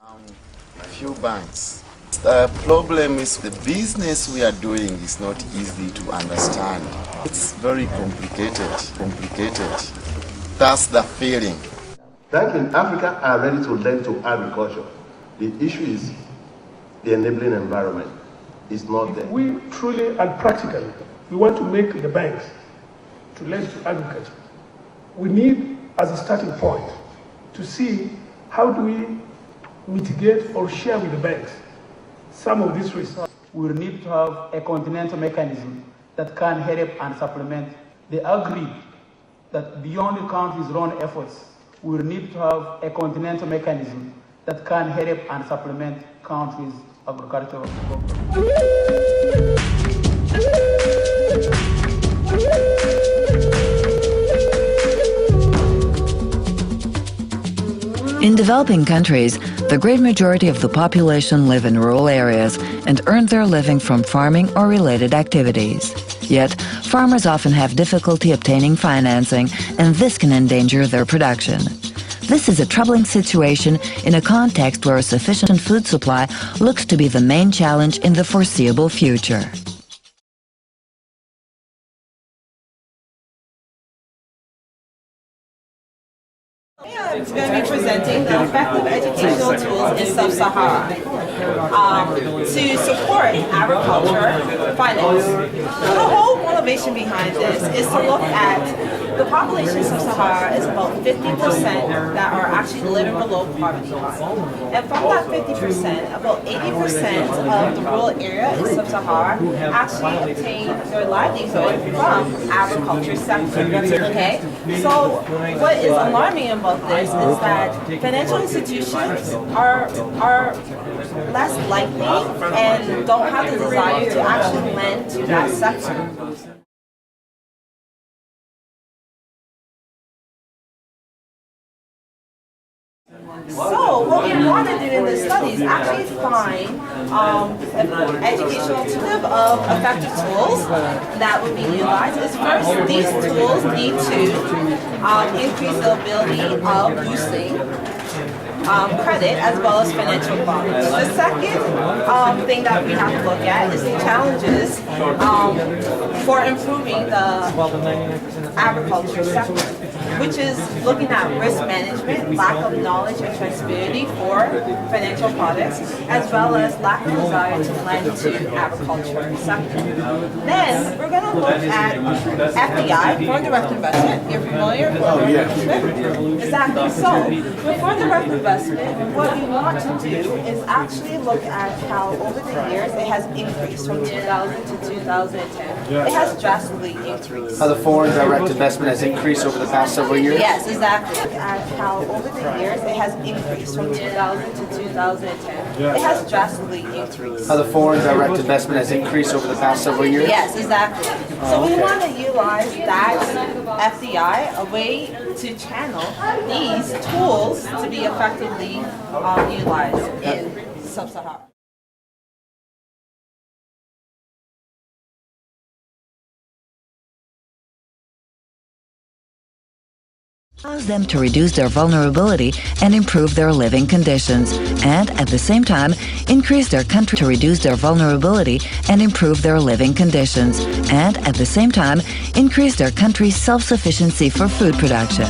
Few banks. The problem is the business we are doing is not easy to understand. It's very complicated. That's the feeling. Banks in Africa are ready to lend to agriculture. The issue is the enabling environment is not there. We truly and practically, we want to make the banks to lend to agriculture. We need, as a starting point, to see how do we mitigate or share with the banks some of these risks. We need to have a continental mechanism that can help and supplement. They agreed that beyond the country's own efforts, we need to have a continental mechanism that can help and supplement countries' agricultural programs. In developing countries, the great majority of the population live in rural areas and earn their living from farming or related activities. Yet, farmers often have difficulty obtaining financing, and this can endanger their production. This is a troubling situation in a context where a sufficient food supply looks to be the main challenge in the foreseeable future. I'm going to be presenting the effective educational tools in sub-Saharan to support agriculture finance. The whole motivation behind this is to look at the population of sub-Saharan is about 50% that are actually living below poverty line. And from that 50%, about 80% of the rural area in sub-Saharan actually obtain their livelihood from agriculture sector. Okay? So what is alarming about this is that financial institutions are less likely and don't have the desire to actually lend to that sector. So what we want to do in this study is actually find an educational alternative of effective tools that would be utilized. Is first, these tools need to increase the ability of boosting credit as well as financial products. The second thing that we have to look at is the challenges for improving the agriculture sector, which is looking at risk management, lack of knowledge and transparency for financial products, as well as lack of desire to lend to agriculture sector. Then we're going to look at FDI, foreign direct investment. You're familiar with foreign direct investment? Exactly. So with foreign direct investment, what we want to do is actually look at how over the years it has increased from 2000 to 2010. It has drastically increased. How the foreign direct investment has increased over the past several years? Yes, exactly. Look at how over the years it has increased from 2000 to 2010. It has drastically increased. How the foreign direct investment has increased over the past several years? Yes, exactly. So we want to utilize that FDI, a way to channel these tools to be effectively utilized in sub-Saharan. Allows them to reduce their vulnerability and improve their living conditions, and at the same time increase their country to reduce their vulnerability and improve their living conditions, and at the same time increase their country's self-sufficiency for food production.